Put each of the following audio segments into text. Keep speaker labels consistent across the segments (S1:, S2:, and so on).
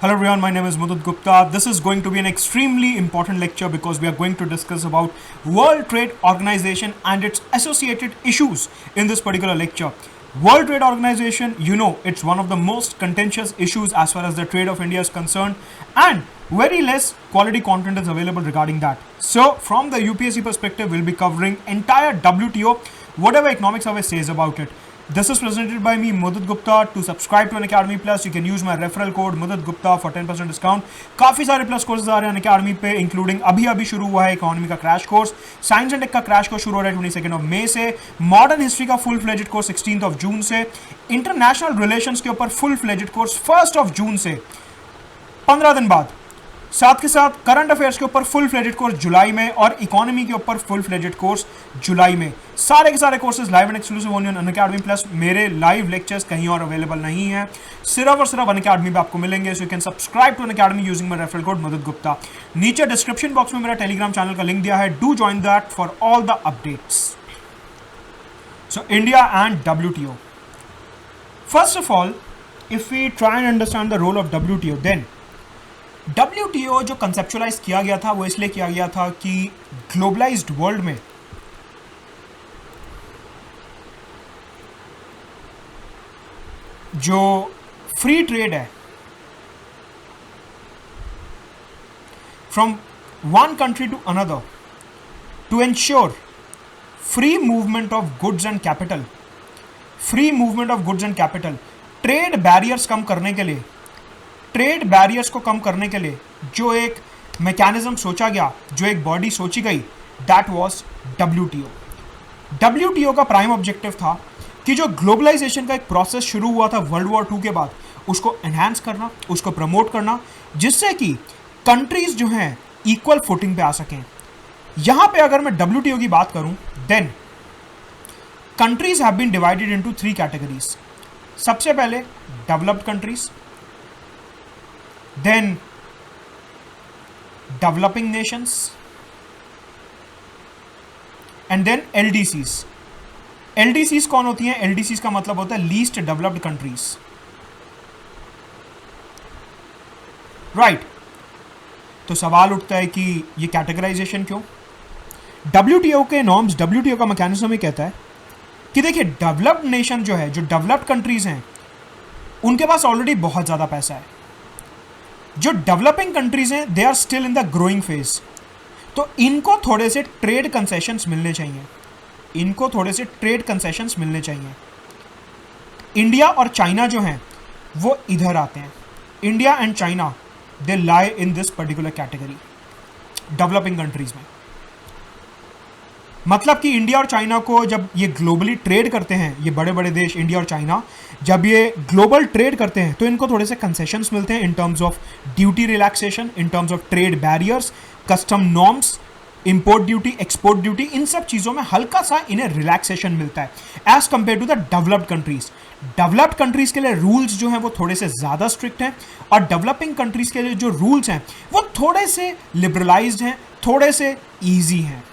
S1: Hello everyone, my name is Mudud Gupta. This is going to be an extremely important lecture because we are going to discuss about World Trade Organization and its associated issues in this particular lecture. World Trade Organization, it's one of the most contentious issues as far as the trade of India is concerned, and very less quality content is available regarding that. So from the UPSC perspective, we'll be covering entire WTO, whatever Economic Survey says about it. This is presented by me, Mudud Gupta. To subscribe to Unacademy Plus, you can use my referral code Mudud Gupta for 10% discount. काफी सारे plus courses आ रहे हैं Unacademy पे, including अभी शुरू हुआ है economy का crash course, science and tech का क्रैश कोर्स शुरू हो रहा है 22 ऑफ मई से, मॉडर्न हिस्ट्री का full fledged course 16 of June से, इंटरनेशनल रिलेशंस के ऊपर full fledged course 1 of June से 15 दिन बाद, साथ के साथ करंट अफेयर्स के ऊपर फुल फ्लेजेड कोर्स जुलाई में और इकोनॉमी के ऊपर फुल फ्लेजेड कोर्स जुलाई में. सारे के सारे courses live and exclusive only on Unacademy plus. मेरे लाइव लेक्चर्स कहीं और अवेलेबल नहीं है, सिर्फ और सिर्फ अनअकैडमी पे आपको मिलेंगे. So you can subscribe to Unacademy using my referral code Madad Gupta. नीचे डिस्क्रिप्शन बॉक्स में मेरा टेलीग्राम चैनल का लिंक दिया है. Do join that for all the updates. So India and WTO. First of all, if we try and understand the role of WTO, then WTO जो conceptualise किया गया था वो इसलिए किया गया था कि ग्लोबलाइज्ड वर्ल्ड में जो फ्री ट्रेड है from one country to another, to ensure free movement of goods and capital, trade barriers कम करने के लिए, ट्रेड बैरियर्स को कम करने के लिए जो एक मैकेनिज्म सोचा गया, जो एक बॉडी सोची गई, दैट वाज WTO. WTO का प्राइम ऑब्जेक्टिव था कि जो ग्लोबलाइजेशन का एक प्रोसेस शुरू हुआ था वर्ल्ड वॉर 2 के बाद, उसको एनहांस करना, उसको प्रमोट करना, जिससे कि कंट्रीज जो हैं इक्वल फुटिंग पे आ सकें. यहां पे अगर मैं WTO की बात करूं, then countries have been divided into 3 categories. सबसे पहले developed countries, then developing nations, and then LDCs. LDCs कौन होती हैं? LDCs का मतलब होता है लीस्ट डेवलप्ड कंट्रीज. राइट. तो सवाल उठता है कि ये कैटेगराइजेशन क्यों? WTO के नॉर्म्स, WTO का मैकेनिज्म ये कहता है कि देखिए, डेवलप्ड नेशन जो है, जो डेवलप्ड कंट्रीज हैं, उनके पास ऑलरेडी बहुत ज्यादा पैसा है. जो डेवलपिंग कंट्रीज हैं, they are still in the growing phase. तो इनको थोड़े से ट्रेड कंसेशंस मिलने चाहिए. इंडिया और चाइना जो हैं वो इधर आते हैं. India and China, they lie in this particular category developing countries में. मतलब कि इंडिया और चाइना को जब ये ग्लोबली ट्रेड करते हैं, ये बड़े बड़े देश इंडिया और चाइना जब ये ग्लोबल ट्रेड करते हैं, तो इनको थोड़े से कंसेशंस मिलते हैं in terms of duty relaxation, in terms of trade barriers, custom norms, import duty, export duty, इन सब चीज़ों में हल्का सा इन्हें रिलैक्सेशन मिलता है as compare to the developed countries. Developed countries के लिए रूल्स जो हैं वो थोड़े से ज़्यादा स्ट्रिक्ट हैं, और डेवलपिंग कंट्रीज के लिए जो रूल्स हैं वो थोड़े से लिबरलाइज्ड हैं, थोड़े से ईजी हैं.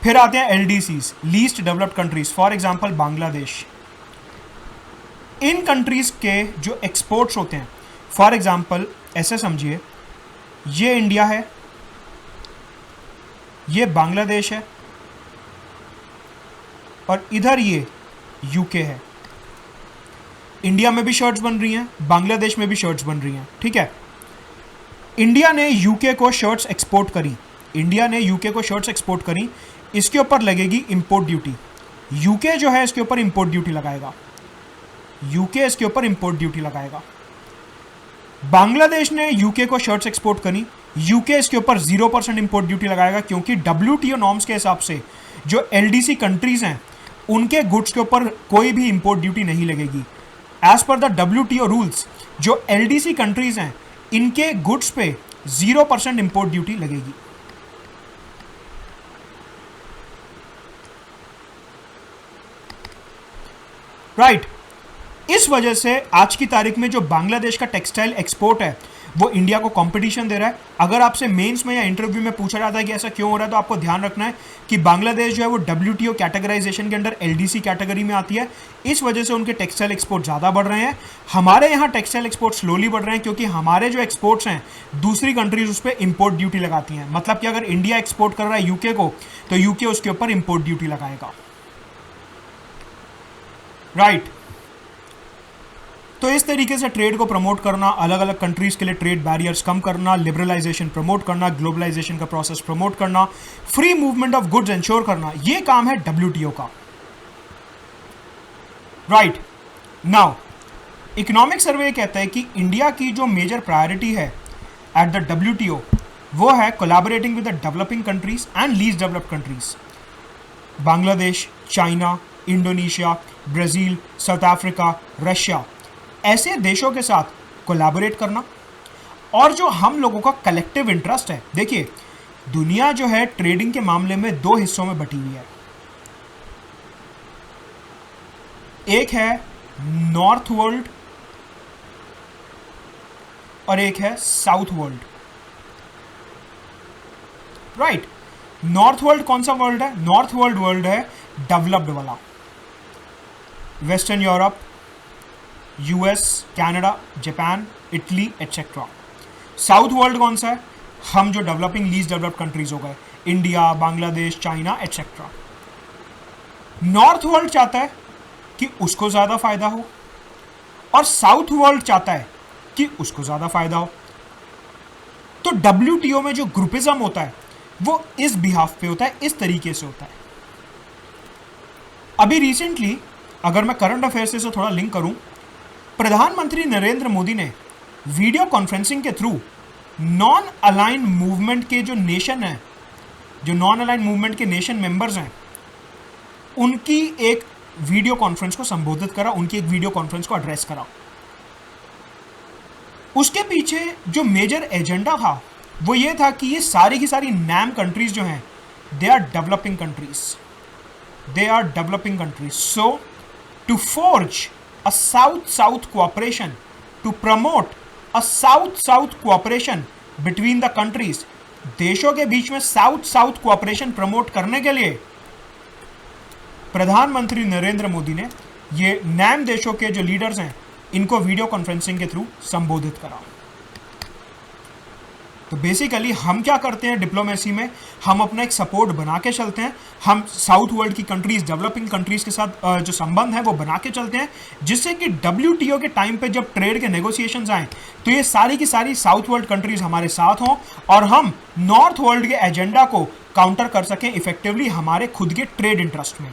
S1: फिर आते हैं LDCs, least developed countries. For example Bangladesh. In countries के जो एक्सपोर्ट्स होते हैं, फॉर एग्जांपल ऐसे समझिए, ये इंडिया है, ये बांग्लादेश है, और इधर ये UK है. इंडिया में भी शर्ट्स बन रही हैं, बांग्लादेश में भी शर्ट्स बन रही हैं. ठीक है. इंडिया ने UK को शर्ट्स एक्सपोर्ट करी, इसके ऊपर लगेगी इंपोर्ट ड्यूटी. UK जो है इसके ऊपर इंपोर्ट ड्यूटी लगाएगा. बांग्लादेश ने UK को शर्ट्स एक्सपोर्ट करी, UK इसके ऊपर 0% इंपोर्ट ड्यूटी लगाएगा, क्योंकि WTO नॉर्म्स के हिसाब से जो LDC कंट्रीज हैं उनके गुड्स के ऊपर कोई भी इंपोर्ट ड्यूटी नहीं लगेगी. As per the WTO rules, जो LDC कंट्रीज हैं इनके गुड्स पे 0% इंपोर्ट ड्यूटी लगेगी. राइट. इस वजह से आज की तारीख में जो बांग्लादेश का टेक्सटाइल एक्सपोर्ट है वो इंडिया को कंपटीशन दे रहा है। अगर आपसे मेंस में या इंटरव्यू में पूछा जाता है कि ऐसा क्यों हो रहा है, तो आपको ध्यान रखना है कि बांग्लादेश जो है वो WTO कैटेगराइजेशन के अंडर LDC कैटेगरी में आती है। इस वजह से उनके टेक्सटाइल एक्सपोर्ट ज़्यादा बढ़ रहे हैं। हमारे यहाँ टेक्सटाइल एक्सपोर्ट स्लोली बढ़ रहे हैं क्योंकि हमारे जो एक्सपोर्ट्स हैं दूसरी कंट्रीज उस पर इंपोर्ट ड्यूटी लगाती हैं। मतलब कि अगर इंडिया एक्सपोर्ट कर रहा है यूके को, तो यूके उसके ऊपर इंपोर्ट ड्यूटी लगाएगा, राइट। तो इस तरीके से ट्रेड को प्रमोट करना, अलग अलग कंट्रीज के लिए ट्रेड बैरियर्स कम करना, लिबरलाइजेशन प्रमोट करना, ग्लोबलाइजेशन का प्रोसेस प्रमोट करना, free movement of goods ensure करना, ये काम है WTO का, राइट। नाउ इकोनॉमिक सर्वे कहता है कि इंडिया की जो मेजर प्रायोरिटी है एट द WTO वो है collaborating with the developing countries and least developed countries. Bangladesh, China, Indonesia, Brazil, south Africa, Russia, ऐसे देशों के साथ कोलैबोरेट करना। और जो हम लोगों का कलेक्टिव इंटरेस्ट है, देखिए दुनिया जो है ट्रेडिंग के मामले में दो हिस्सों में बटी हुई है। एक है नॉर्थ वर्ल्ड और एक है south world, right. North world कौन सा वर्ल्ड है? नॉर्थ वर्ल्ड है डेवलप्ड वाला, western Europe, US, Canada, Japan, Italy etcetera. South world कौन सा है? हम जो डेवलपिंग लीस्ट डेवलप्ड कंट्रीज हो गए, India, Bangladesh, China etcetera. North world चाहता है कि उसको ज़्यादा फायदा हो और साउथ वर्ल्ड चाहता है कि उसको ज़्यादा फायदा हो। तो WTO में जो ग्रुपिज्म होता है वो इस बिहाफ पे होता है, इस तरीके से होता है। अभी रिसेंटली अगर मैं करंट अफेयर्स से थोड़ा लिंक करूं, प्रधानमंत्री नरेंद्र मोदी ने वीडियो कॉन्फ्रेंसिंग के थ्रू नॉन अलाइन मूवमेंट के जो नेशन हैं, जो नॉन अलाइन मूवमेंट के नेशन मेंबर्स हैं, उनकी एक वीडियो कॉन्फ्रेंस को संबोधित करा, उनकी एक वीडियो कॉन्फ्रेंस को एड्रेस करा। उसके पीछे जो मेजर एजेंडा था वो ये था कि ये सारी की सारी NAM कंट्रीज जो हैं, they are developing countries, they are developing countries. So to forge a south-south cooperation, to promote a south-south cooperation between the countries, देशों के बीच में साउथ-साउथ कोऑपरेशन प्रमोट करने के लिए प्रधानमंत्री नरेंद्र मोदी ने ये NAM देशों के जो लीडर्स हैं इनको वीडियो कॉन्फ्रेंसिंग के थ्रू संबोधित करा। तो बेसिकली हम क्या करते हैं डिप्लोमेसी में, हम अपना एक सपोर्ट बना के चलते हैं। हम साउथ वर्ल्ड की कंट्रीज, डेवलपिंग कंट्रीज के साथ जो संबंध है वो बना के चलते हैं, जिससे कि WTO के टाइम पे जब ट्रेड के नेगोशिएशंस आए तो ये सारी की सारी साउथ वर्ल्ड कंट्रीज हमारे साथ हों और हम नॉर्थ वर्ल्ड के एजेंडा को काउंटर कर सकें इफेक्टिवली हमारे खुद के ट्रेड इंटरेस्ट में।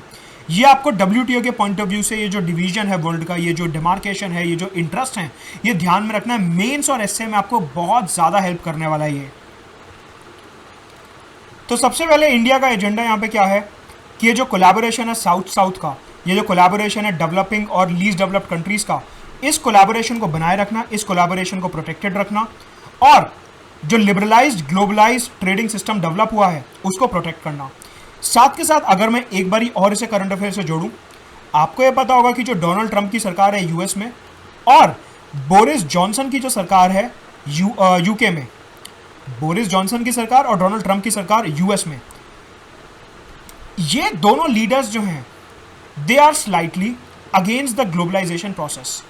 S1: ये आपको WTO के पॉइंट ऑफ व्यू से ये जो डिवीजन है वर्ल्ड का, ये जो डिमार्केशन है, ये जो इंटरेस्ट है, ये ध्यान में रखना है। मेंस और एसए में आपको बहुत ज़्यादा हेल्प करने वाला है ये। तो सबसे पहले इंडिया का एजेंडा यहाँ पे क्या है कि ये जो कोलैबोरेशन है साउथ साउथ का, ये जो कोलैबोरेशन है डेवलपिंग और लीस्ट डेवलप्ड कंट्रीज़ का, इस कोलैबोरेशन को बनाए रखना, इस कोलैबोरेशन को प्रोटेक्टेड रखना और जो liberalised globalised trading system develop हुआ है उसको प्रोटेक्ट करना। साथ के साथ अगर मैं एक बारी और इसे करंट अफेयर से जोड़ूं, आपको यह पता होगा कि जो डोनाल्ड ट्रंप की सरकार है यूएस में और बोरिस जॉनसन की जो सरकार है यूके में, बोरिस जॉनसन की सरकार और डोनाल्ड ट्रंप की सरकार यूएस में, ये दोनों लीडर्स जो हैं they are slightly against the globalisation process.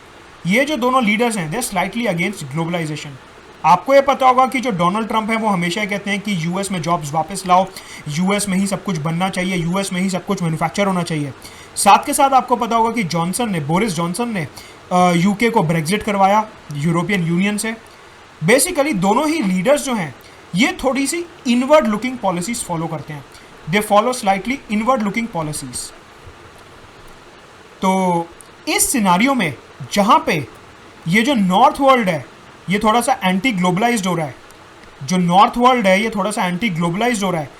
S1: ये जो दोनों लीडर्स हैं they are slightly against globalisation. आपको ये पता होगा कि जो डोनाल्ड ट्रंप है वो हमेशा कहते हैं कि यूएस में जॉब्स वापस लाओ, यूएस में ही सब कुछ बनना चाहिए, यूएस में ही सब कुछ मैन्युफैक्चर होना चाहिए। साथ के साथ आपको पता होगा कि बोरिस जॉनसन ने यूके को ब्रेग्जिट करवाया यूरोपियन यूनियन से। बेसिकली दोनों ही लीडर्स जो हैं ये थोड़ी सी इनवर्ड लुकिंग पॉलिसीज फॉलो करते हैं, they follow slightly inward looking policies. तो इस सिनारियो में जहाँ पे ये जो नॉर्थ वर्ल्ड है ये थोड़ा सा एंटी ग्लोबलाइज्ड हो रहा है, जो नॉर्थ वर्ल्ड है ये थोड़ा सा एंटी ग्लोबलाइज्ड हो रहा है,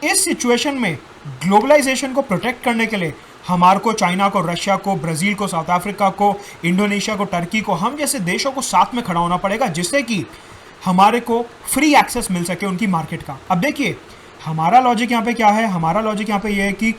S1: इस सिचुएशन में ग्लोबलाइजेशन को प्रोटेक्ट करने के लिए हमारे को चाइना को, रशिया को, ब्राज़ील को, साउथ अफ्रीका को, इंडोनेशिया को, टर्की को, हम जैसे देशों को साथ में खड़ा होना पड़ेगा जिससे कि हमारे को फ्री एक्सेस मिल सके उनकी मार्केट का। अब देखिए हमारा लॉजिक यहाँ पे क्या है, हमारा लॉजिक यहाँ पे ये है कि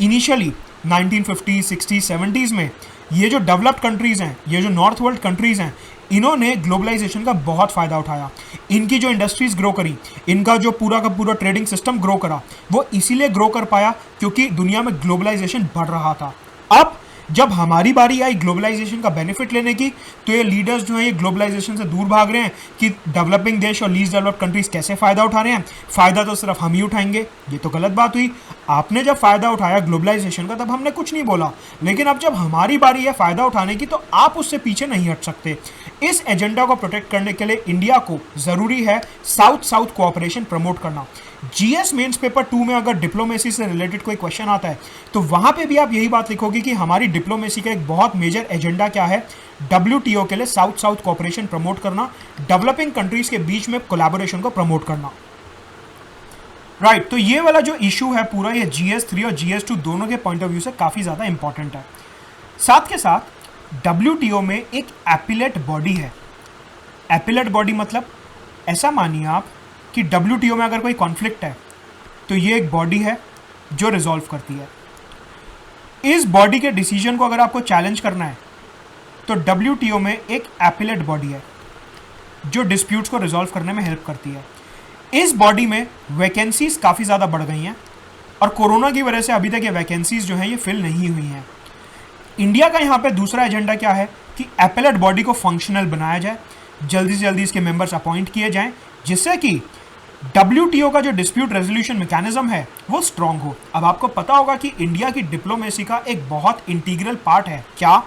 S1: इनिशियली 1950s, 60s, 70s में ये जो डेवलप्ड कंट्रीज़ हैं, ये जो नॉर्थ वर्ल्ड कंट्रीज़ हैं, इन्होंने ग्लोबलाइजेशन का बहुत फ़ायदा उठाया। इनकी जो इंडस्ट्रीज़ ग्रो करी, इनका जो पूरा का पूरा ट्रेडिंग सिस्टम ग्रो करा, वो इसीलिए ग्रो कर पाया क्योंकि दुनिया में ग्लोबलाइजेशन बढ़ रहा था। अब जब हमारी बारी आई ग्लोबलाइजेशन का बेनिफिट लेने की, तो ये लीडर्स जो हैं ये ग्लोबलाइजेशन से दूर भाग रहे हैं कि डेवलपिंग देश और लीस्ट डेवलप्ड कंट्रीज कैसे फ़ायदा उठा रहे हैं, फ़ायदा तो सिर्फ हम ही उठाएंगे। ये तो गलत बात हुई। आपने जब फ़ायदा उठाया ग्लोबलाइजेशन का तब हमने कुछ नहीं बोला, लेकिन अब जब हमारी बारी है फ़ायदा उठाने की तो आप उससे पीछे नहीं हट सकते। इस एजेंडा को प्रोटेक्ट करने के लिए इंडिया को ज़रूरी है साउथ साउथ कोऑपरेशन प्रमोट करना। जीएस मेंस पेपर 2 में अगर डिप्लोमेसी से रिलेटेड कोई क्वेश्चन आता है तो वहां पे भी आप यही बात लिखोगे कि हमारी डिप्लोमेसी का एक बहुत मेजर एजेंडा क्या है, डब्ल्यूटीओ के लिए साउथ साउथ कोऑपरेशन प्रमोट करना, डेवलपिंग कंट्रीज के बीच में कोलैबोरेशन को प्रमोट करना। राइट, तो ये वाला जो इशू है पूरा, ये GS3 और GS2 दोनों के पॉइंट ऑफ व्यू से काफ़ी ज़्यादा इंपॉर्टेंट है। साथ के साथ डब्ल्यूटीओ में एक एपिलेट बॉडी है। एपिलेट बॉडी मतलब ऐसा मानिए आप कि डब्ल्यूटीओ में अगर कोई कॉन्फ्लिक्ट है तो ये एक बॉडी है जो रिजॉल्व करती है। इस बॉडी के डिसीजन को अगर आपको चैलेंज करना है तो डब्ल्यूटीओ में एक एपिलेट बॉडी है जो डिस्प्यूट्स को रिजॉल्व करने में हेल्प करती है। इस बॉडी में वैकेंसीज काफ़ी ज़्यादा बढ़ गई हैं और कोरोना की वजह से अभी तक ये वैकेंसीज जो हैं ये फिल नहीं हुई हैं। इंडिया का यहाँ पे दूसरा एजेंडा क्या है कि एपिलेट बॉडी को फंक्शनल बनाया जाए, जल्दी से जल्दी इसके मेंबर्स अपॉइंट किए जाएं, जिससे कि डब्ल्यूटीओ का जो डिस्प्यूट रेजोल्यूशन मैकेनिज्म है वो स्ट्रांग हो। अब आपको पता होगा कि इंडिया की डिप्लोमेसी का एक बहुत इंटीग्रल पार्ट है क्या,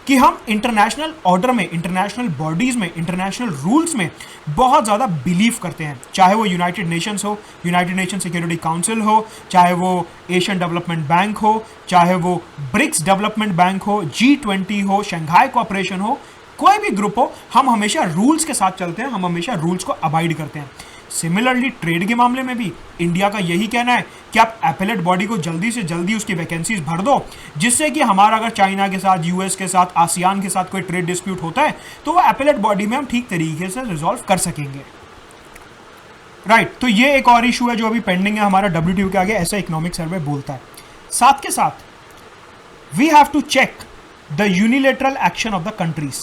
S1: कि हम इंटरनेशनल ऑर्डर में, इंटरनेशनल बॉडीज़ में, इंटरनेशनल रूल्स में बहुत ज़्यादा बिलीव करते हैं। चाहे वो यूनाइटेड नेशंस हो, यूनाइटेड नेशन सिक्योरिटी काउंसिल हो, चाहे वो एशियन डेवलपमेंट बैंक हो, चाहे वो ब्रिक्स डेवलपमेंट बैंक हो, G20 हो, शंघाई कोऑपरेशन हो, कोई भी ग्रुप हो, हम हमेशा रूल्स के साथ चलते हैं, हम हमेशा रूल्स को अबाइड करते हैं। सिमिलरली ट्रेड के मामले में भी इंडिया का यही कहना है कि आप एपिलेट बॉडी को जल्दी से जल्दी उसकी वैकेंसीज भर दो, जिससे कि हमारा अगर चाइना के साथ, यूएस के साथ, आसियान के साथ कोई ट्रेड डिस्प्यूट होता है तो वो एपिलेट बॉडी में हम ठीक तरीके से रिजॉल्व कर सकेंगे। राइट, तो ये एक और इशू है जो अभी पेंडिंग है हमारा डब्ल्यूटीओ के आगे, ऐसा इकोनॉमिक सर्वे बोलता है। साथ के साथ we have to check the unilateral action of the countries.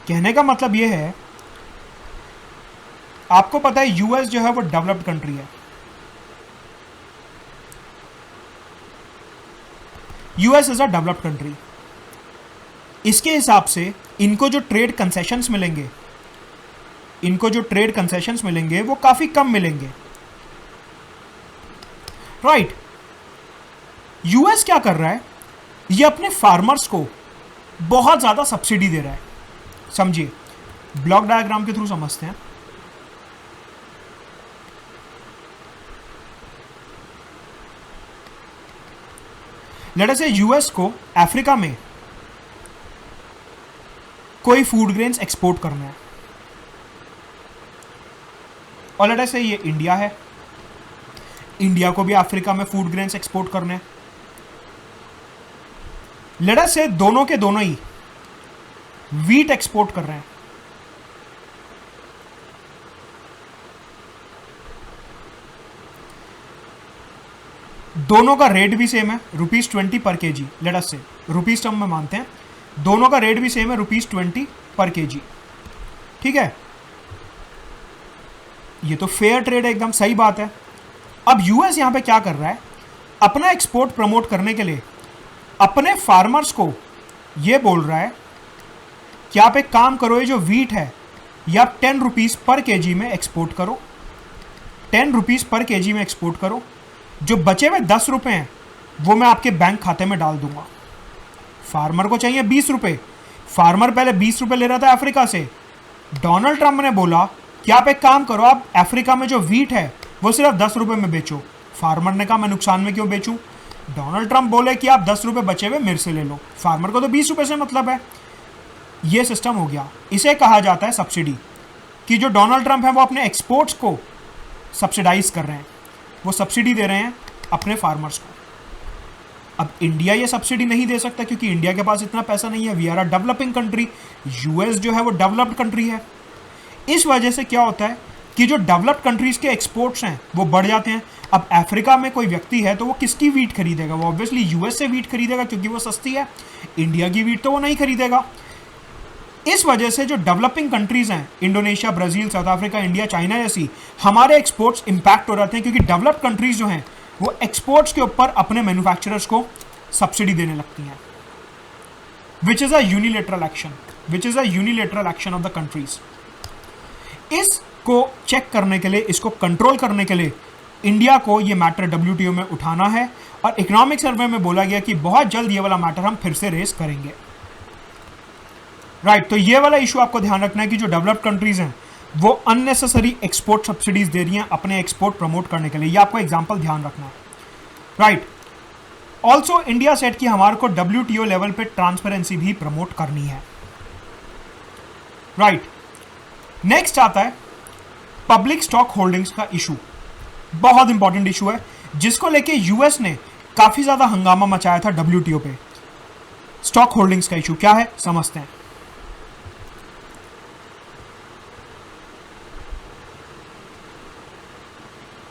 S1: कहने का मतलब ये है, आपको पता है यूएस जो है वो डेवलप्ड कंट्री है। US is a developed country. इसके हिसाब से इनको जो ट्रेड कंसेशंस मिलेंगे, वो काफी कम मिलेंगे। राइट, यूएस क्या कर रहा है, ये अपने फार्मर्स को बहुत ज्यादा सब्सिडी दे रहा है। समझिए, ब्लॉक डायग्राम के थ्रू समझते हैं। लेट अस से यूएस को अफ्रीका में कोई फूड ग्रेन्स एक्सपोर्ट करना है, और लेट अस से ये इंडिया है, इंडिया को भी अफ्रीका में फूड ग्रेन्स एक्सपोर्ट करने हैं। लेट अस से दोनों के दोनों ही वीट एक्सपोर्ट कर रहे हैं। दोनों का रेट भी सेम है, ₹20 पर केजी। लेट अस से रुपीज टर्म में मानते हैं, दोनों का रेट भी सेम है, ₹20 पर केजी। ठीक है, ये तो फेयर ट्रेड है, एकदम सही बात है। अब यूएस यहां पे क्या कर रहा है, अपना एक्सपोर्ट प्रमोट करने के लिए अपने फार्मर्स को ये बोल रहा है कि आप एक काम करो, ये जो वीट है ये आप ₹10 पर केजी में एक्सपोर्ट करो, ₹10 पर केजी में एक्सपोर्ट करो। जो बचे हुए ₹10 हैं वो मैं आपके बैंक खाते में डाल दूंगा। फार्मर को चाहिए ₹20। फार्मर पहले ₹20 ले रहा था अफ्रीका से। डोनाल्ड ट्रंप ने बोला कि आप एक काम करो, आप अफ्रीका में जो वीट है वो सिर्फ ₹10 में बेचो। फार्मर ने कहा मैं नुकसान में क्यों बेचूं। डोनाल्ड ट्रंप बोले कि आप ₹10 बचे हुए मेरे से ले लो। फार्मर को तो ₹20 से मतलब है। ये सिस्टम हो गया, इसे कहा जाता है सब्सिडी, कि जो डोनाल्ड ट्रंप है वो अपने एक्सपोर्ट्स को सब्सिडाइज कर रहे हैं, वो सब्सिडी दे रहे हैं अपने फार्मर्स को। अब इंडिया ये सब्सिडी नहीं दे सकता क्योंकि इंडिया के पास इतना पैसा नहीं है। We are a developing country, US जो है वो डेवलप्ड कंट्री है। इस वजह से क्या होता है कि जो डेवलप्ड कंट्रीज के एक्सपोर्ट्स हैं वो बढ़ जाते हैं। अब अफ्रीका में कोई व्यक्ति है तो वो किसकी वीट खरीदेगा? वो ऑब्वियसली यूएस से वीट खरीदेगा क्योंकि वो सस्ती है। इंडिया की वीट तो वो नहीं खरीदेगा। इस वजह से जो डेवलपिंग कंट्रीज हैं, Indonesia, Brazil, south Africa, India, China जैसी, हमारे एक्सपोर्ट्स इंपैक्ट हो जाते हैं क्योंकि डेवलप्ड कंट्रीज जो हैं वो एक्सपोर्ट्स के ऊपर अपने मैन्युफैक्चरर्स को सब्सिडी देने लगती हैं, which is a unilateral action of the countries. इसको चेक करने के लिए, इसको कंट्रोल करने के लिए इंडिया को ये मैटर डब्ल्यूटीओ में उठाना है और इकोनॉमिक सर्वे में बोला गया कि बहुत जल्द ये वाला मैटर हम फिर से रेस करेंगे। राइट, तो ये वाला इशू आपको ध्यान रखना है कि जो डेवलप्ड कंट्रीज हैं वो अननेसेसरी एक्सपोर्ट सब्सिडीज दे रही हैं अपने एक्सपोर्ट प्रमोट करने के लिए। ये आपको एग्जांपल ध्यान रखना है। राइट, ऑल्सो इंडिया सेट कि हमारे को डब्ल्यूटीओ लेवल पे ट्रांसपेरेंसी भी प्रमोट करनी है। राइट, नेक्स्ट आता है पब्लिक स्टॉक होल्डिंग्स का इशू। बहुत इंपॉर्टेंट इशू है जिसको लेके यूएस ने काफी ज्यादा हंगामा मचाया था डब्ल्यूटीओ पे। स्टॉक होल्डिंग्स का इशू क्या है समझते हैं।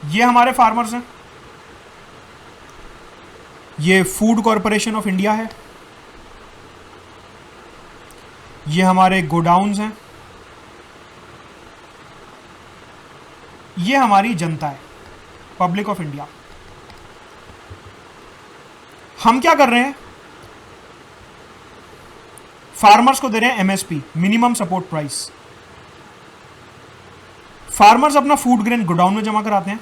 S1: ये हमारे फार्मर्स हैं, ये फूड कॉरपोरेशन ऑफ इंडिया है, ये हमारे गोडाउन्स हैं, ये हमारी जनता है, पब्लिक ऑफ इंडिया। हम क्या कर रहे हैं? फार्मर्स को दे रहे हैं MSP, minimum support price. Farmers अपना फूड ग्रेन गोडाउन में जमा कराते हैं,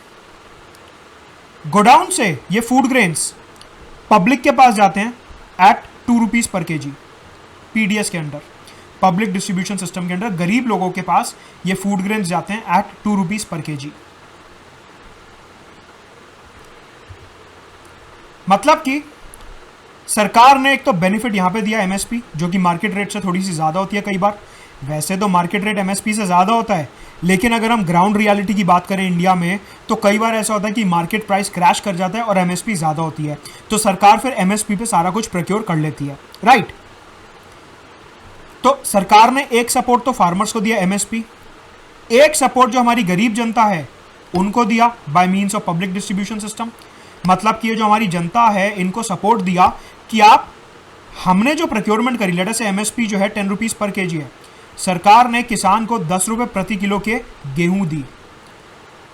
S1: गोडाउन से ये फूड ग्रेन्स पब्लिक के पास जाते हैं at 2 rupees per kg, PDS के अंडर, पब्लिक डिस्ट्रीब्यूशन सिस्टम के अंडर गरीब लोगों के पास ये फूड ग्रेन्स जाते हैं एट 2 रुपीज पर केजी। मतलब कि सरकार ने एक तो बेनिफिट यहां पे दिया एमएसपी, जो कि मार्केट रेट से थोड़ी सी ज्यादा होती है कई बार। वैसे तो मार्केट रेट एमएसपी से ज्यादा होता है, लेकिन अगर हम ग्राउंड रियलिटी की बात करें इंडिया में तो कई बार ऐसा होता है कि मार्केट प्राइस क्रैश कर जाता है और एमएसपी ज्यादा होती है, तो सरकार फिर एमएसपी पे सारा कुछ प्रोक्योर कर लेती है। राइट, तो सरकार ने एक सपोर्ट तो फार्मर्स को दिया एमएसपी, एक सपोर्ट जो हमारी गरीब जनता है उनको दिया by means of public distribution system. मतलब कि ये जो हमारी जनता है इनको सपोर्ट दिया कि आप, हमने जो प्रोक्योरमेंट करी, लेटर से एमएसपी जो है 10 रुपीज पर केजी है, सरकार ने किसान को 10 रुपए प्रति किलो के गेहूं दी।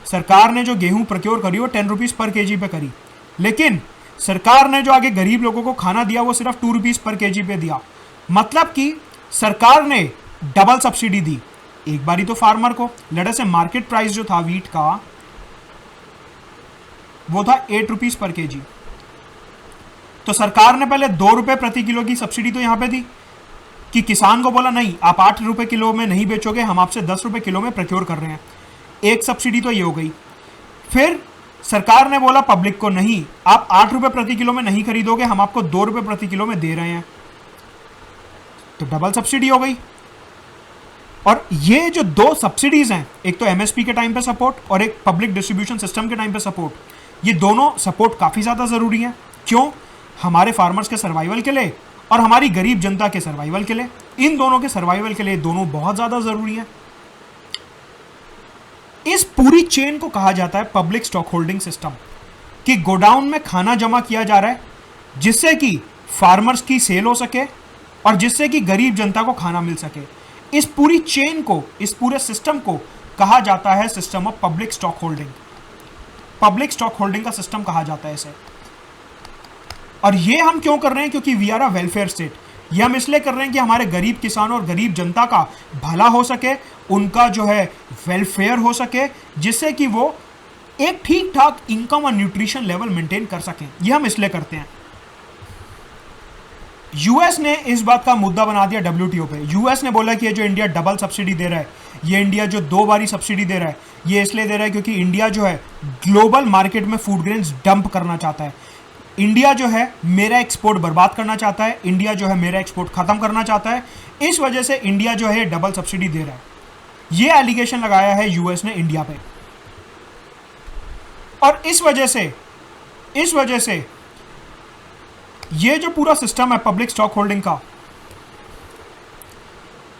S1: सरकार ने जो गेहूं प्रोक्योर करी वो 10 रुपीज पर केजी पे करी, लेकिन सरकार ने जो आगे गरीब लोगों को खाना दिया वो सिर्फ 2 रुपीज पर केजी पे दिया। मतलब कि सरकार ने डबल सब्सिडी दी। एक बारी तो फार्मर को, लेटर से मार्केट प्राइस जो था वीट का वो था 8 रुपीज पर केजी, तो सरकार ने पहले 2 रुपए प्रति किलो की सब्सिडी तो यहां पे दी कि किसान को बोला नहीं, आप 8 रुपए किलो में नहीं बेचोगे, हम आपसे 10 रुपए किलो में प्रोक्योर कर रहे हैं। एक सब्सिडी तो ये हो गई। फिर सरकार ने बोला पब्लिक को नहीं, आप 8 रुपए प्रति किलो में नहीं खरीदोगे, हम आपको 2 रुपए प्रति किलो में दे रहे हैं, तो डबल सब्सिडी हो गई। और ये जो दो सब्सिडीज हैं, एक तो एमएसपी के टाइम पे सपोर्ट और एक पब्लिक डिस्ट्रीब्यूशन सिस्टम के टाइम पे सपोर्ट, ये दोनों सपोर्ट काफी ज्यादा जरूरी है। क्यों? हमारे फार्मर्स के सर्वाइवल के लिए और हमारी गरीब जनता के सर्वाइवल के लिए, इन दोनों के सर्वाइवल के लिए दोनों बहुत ज्यादा जरूरी है। इस पूरी चेन को कहा जाता है पब्लिक स्टॉक होल्डिंग सिस्टम, कि गोडाउन में खाना जमा किया जा रहा है जिससे कि फार्मर्स की सेल हो सके और जिससे कि गरीब जनता को खाना मिल सके। इस पूरी चेन को, इस पूरे सिस्टम को कहा जाता है system of public stock holding. Public stock holding का सिस्टम कहा जाता है इसे। और ये हम क्यों कर रहे हैं? क्योंकि we are a welfare state. ये हम इसलिए कर रहे हैं कि हमारे गरीब किसानों और गरीब जनता का भला हो सके, उनका जो है वेलफेयर हो सके, जिससे कि वो एक ठीक ठाक इनकम और न्यूट्रिशन लेवल मेंटेन कर सकें। ये हम इसलिए करते हैं। यूएस ने इस बात का मुद्दा बना दिया डब्ल्यूटीओ पे। यूएस ने बोला कि ये जो इंडिया डबल सब्सिडी दे रहा है, ये इंडिया जो 2 बारी सब्सिडी दे रहा है, ये इसलिए दे रहा है क्योंकि इंडिया जो है ग्लोबल मार्केट में फूड ग्रेन्स डंप करना चाहता है। इंडिया जो है मेरा एक्सपोर्ट बर्बाद करना चाहता है, इंडिया जो है मेरा एक्सपोर्ट खत्म करना चाहता है। इस वजह से इंडिया जो है डबल सब्सिडी दे रहा है। यह एलिगेशन लगाया है यूएस ने इंडिया पे। और इस वजह से ये जो पूरा सिस्टम है पब्लिक स्टॉक होल्डिंग का,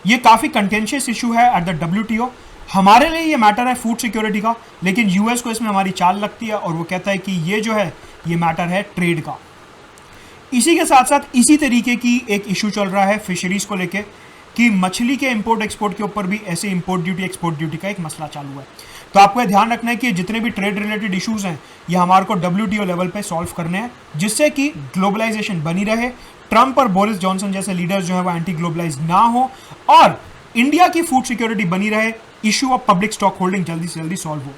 S1: ये काफी कंटेंशियस इशू है एट द डब्ल्यूटीओ। हमारे लिए ये मैटर है फूड सिक्योरिटी का, लेकिन यूएस को इसमें हमारी चाल लगती है और वो कहता है कि ये जो है ये मैटर है ट्रेड का। इसी के साथ साथ इसी तरीके की एक इशू चल रहा है फिशरीज को लेके कि मछली के इंपोर्ट एक्सपोर्ट के ऊपर भी ऐसे इंपोर्ट ड्यूटी एक्सपोर्ट ड्यूटी का एक मसला चालू है। तो आपको ये ध्यान रखना है कि जितने भी ट्रेड रिलेटेड इश्यूज हैं ये हमारे को WTO लेवल पे सॉल्व करने हैं, जिससे कि ग्लोबलाइजेशन बनी रहे, ट्रंप और बोरिस जॉनसन जैसे लीडर्स जो है वो एंटी ग्लोबलाइज ना हो और इंडिया की फूड सिक्योरिटी बनी रहे, issue of public stock holding जल्दी से जल्दी सॉल्व हो।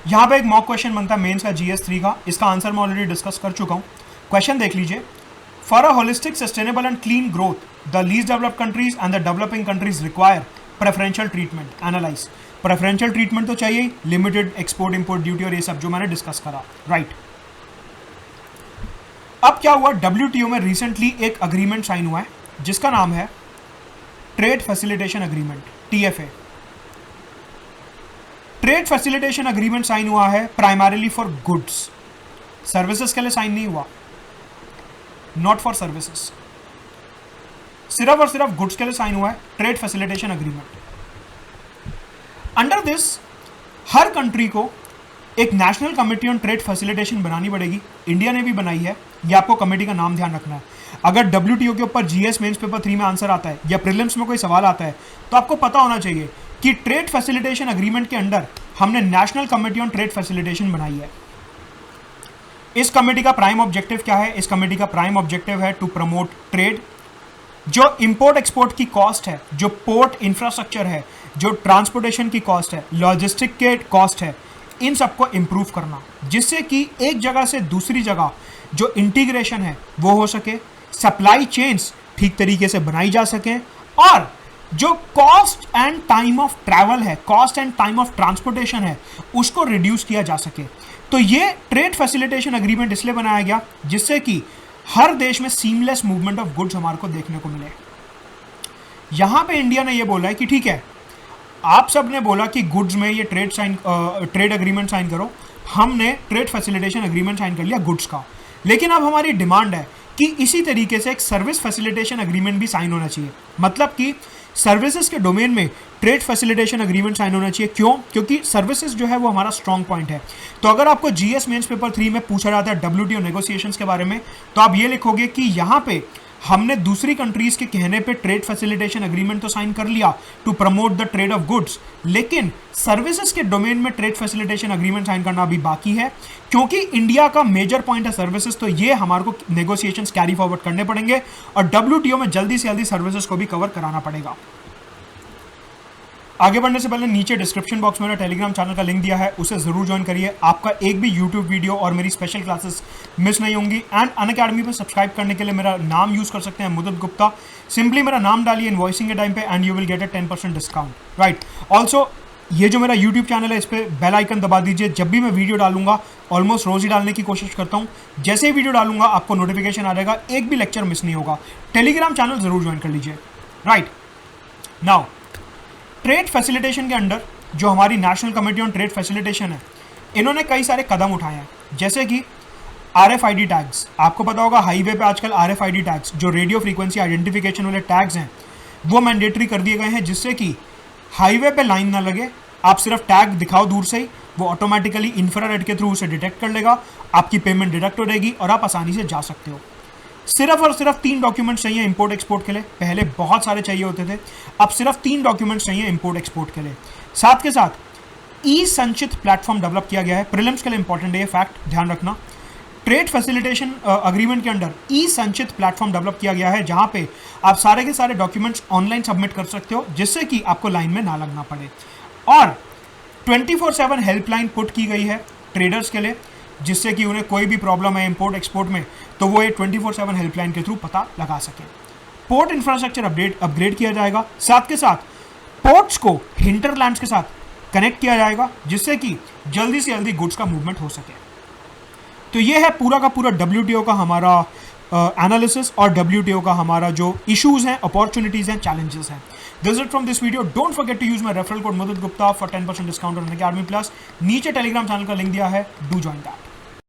S1: यहां पे एक मॉक क्वेश्चन बनता है मेंस का GS3 का, इसका आंसर मैं ऑलरेडी डिस्कस कर चुका हूं। क्वेश्चन देख लीजिए, for a holistic sustainable and clean growth the least developed countries and the developing countries require preferential treatment. Analyse, preferential treatment तो चाहिए, लिमिटेड एक्सपोर्ट इंपोर्ट ड्यूटी और ये सब जो मैंने डिस्कस करा, राइट। अब क्या हुआ, WTO में रिसेंटली एक अग्रीमेंट साइन हुआ है जिसका नाम है trade facilitation agreement, TFA। Trade facilitation agreement sign हुआ है प्राइमरीली फॉर गुड्स, सर्विसेज के लिए साइन नहीं हुआ, नॉट फॉर सर्विसेज, सिर्फ और सिर्फ गुड्स के लिए साइन हुआ है trade facilitation agreement. Under this her country को एक national committee on trade facilitation बनानी पड़ेगी, इंडिया ने भी बनाई है, ये आपको कमेटी का नाम ध्यान रखना है। अगर WTO के ऊपर GS मेंस पेपर 3 में आंसर आता है या प्रीलिम्स में कोई सवाल आता है तो आपको पता होना चाहिए कि ट्रेड फैसिलिटेशन अग्रीमेंट के अंडर हमने national committee on trade facilitation बनाई है। इस कमेटी का प्राइम ऑब्जेक्टिव क्या है? इस कमेटी का प्राइम ऑब्जेक्टिव है टू प्रमोट ट्रेड। जो इंपोर्ट एक्सपोर्ट की कॉस्ट है, जो पोर्ट इंफ्रास्ट्रक्चर है, जो ट्रांसपोर्टेशन की कॉस्ट है, लॉजिस्टिक के कॉस्ट है, इन सबको इंप्रूव करना, जिससे कि एक जगह से दूसरी जगह जो इंटीग्रेशन है वो हो सके, सप्लाई चेन्स ठीक तरीके से बनाई जा सके और जो cost and time of travel है, cost and time of transportation है, उसको रिड्यूस किया जा सके। तो ये ट्रेड फैसिलिटेशन अग्रीमेंट इसलिए बनाया गया जिससे कि हर देश में सीमलेस मूवमेंट ऑफ गुड्स हमारे को देखने को मिले। यहां पे इंडिया ने ये बोला है कि ठीक है, आप सब ने बोला कि गुड्स में ये ट्रेड अग्रीमेंट साइन करो, हमने ट्रेड फैसिलिटेशन अग्रीमेंट साइन कर लिया गुड्स का, लेकिन अब हमारी डिमांड है कि इसी तरीके से एक सर्विस फैसिलिटेशन अग्रीमेंट भी साइन होना चाहिए। मतलब कि सर्विसेज के डोमेन में ट्रेड फैसिलिटेशन अग्रीमेंट साइन होना चाहिए। क्यों? क्योंकि सर्विसेज जो है वो हमारा स्ट्रॉन्ग पॉइंट है। तो अगर आपको GS मेंस पेपर 3 में पूछा जाता है WTO नेगोशिएशंस के बारे में, तो आप ये लिखोगे कि यहाँ पे हमने दूसरी कंट्रीज के कहने पे ट्रेड फैसिलिटेशन अग्रीमेंट तो साइन कर लिया to promote the trade of goods, लेकिन सर्विसेज के डोमेन में ट्रेड फैसिलिटेशन अग्रीमेंट साइन करना अभी बाकी है। क्योंकि इंडिया का मेजर पॉइंट है सर्विसेज, तो ये हमारे को नेगोशिएशंस कैरी फॉरवर्ड करने पड़ेंगे और WTO में जल्दी से जल्दी सर्विसेज को भी कवर कराना पड़ेगा। आगे बढ़ने से पहले नीचे डिस्क्रिप्शन बॉक्स में मेरा टेलीग्राम चैनल का लिंक दिया है, उसे जरूर ज्वाइन करिए। आपका एक भी यूट्यूब वीडियो और मेरी स्पेशल क्लासेस मिस नहीं होंगी। एंड अनअकैडमी पर सब्सक्राइब करने के लिए मेरा नाम यूज कर सकते हैं, मुदत गुप्ता। सिंपली मेरा नाम डालिए इनवॉइसिंग के टाइम पे and you will get a 10% discount, right. Also ये जो मेरा यूट्यूब चैनल है इस पर बेल आइकन दबा दीजिए। जब भी मैं वीडियो डालूंगा, ऑलमोस्ट रोज ही डालने की कोशिश करता हूँ, जैसे ही वीडियो डालूंगा आपको नोटिफिकेशन आ जाएगा, एक भी लेक्चर मिस नहीं होगा। टेलीग्राम चैनल जरूर ज्वाइन कर लीजिए, राइट। नाउ ट्रेड फैसिलिटेशन के अंडर जो हमारी national committee on trade facilitation है, इन्होंने कई सारे कदम उठाए हैं, जैसे कि RFID टैग्स। आपको पता होगा हाईवे पे आजकल RFID टैग्स, जो रेडियो फ्रीक्वेंसी आइडेंटिफिकेशन वाले टैग्स हैं, वो मैंडेटरी कर दिए गए हैं, जिससे कि हाईवे पे लाइन ना लगे। आप सिर्फ टैग दिखाओ दूर से ही, वो ऑटोमेटिकली इंफ्रारेड के थ्रू उसे डिटेक्ट कर लेगा, आपकी पेमेंट डिडक्ट हो जाएगी और आप आसानी से जा सकते हो। सिर्फ और सिर्फ 3 डॉक्यूमेंट्स चाहिए इंपोर्ट एक्सपोर्ट के लिए। पहले बहुत सारे चाहिए होते थे, अब सिर्फ 3 डॉक्यूमेंट्स चाहिए इंपोर्ट एक्सपोर्ट के लिए। साथ के साथ ई संचित प्लेटफॉर्म डेवलप किया गया है। प्रीलिम्स के लिए इंपॉर्टेंट है ये फैक्ट, ध्यान रखना। ट्रेड फैसिलिटेशन अग्रीमेंट के अंडर ई संचित प्लेटफॉर्म डेवलप किया गया है, जहां पे आप सारे के सारे डॉक्यूमेंट्स ऑनलाइन सबमिट कर सकते हो, जिससे कि आपको लाइन में ना लगना पड़े। और 24/7 हेल्पलाइन पुट की गई है ट्रेडर्स के लिए, जिससे कि उन्हें कोई भी प्रॉब्लम है इंपोर्ट एक्सपोर्ट में तो वो ये 24/7 हेल्पलाइन के थ्रू पता लगा सके। पोर्ट इंफ्रास्ट्रक्चर अपग्रेड किया जाएगा। साथ के साथ पोर्ट्स को हिंटरलैंड्स के साथ कनेक्ट किया जाएगा, जिससे कि जल्दी से जल्दी गुड्स का मूवमेंट हो सके। तो ये है पूरा का पूरा WTO का हमारा एनालिसिस और WTO का हमारा जो इश्यूज हैं, अपॉर्चुनिटीज हैं, चैलेंजेस हैं। This is it from this video. Don't forget to use my referral code Mudit Gupta for 10% discount on Academy Plus. नीचे टेलीग्राम चैनल का लिंक दिया है, do join that.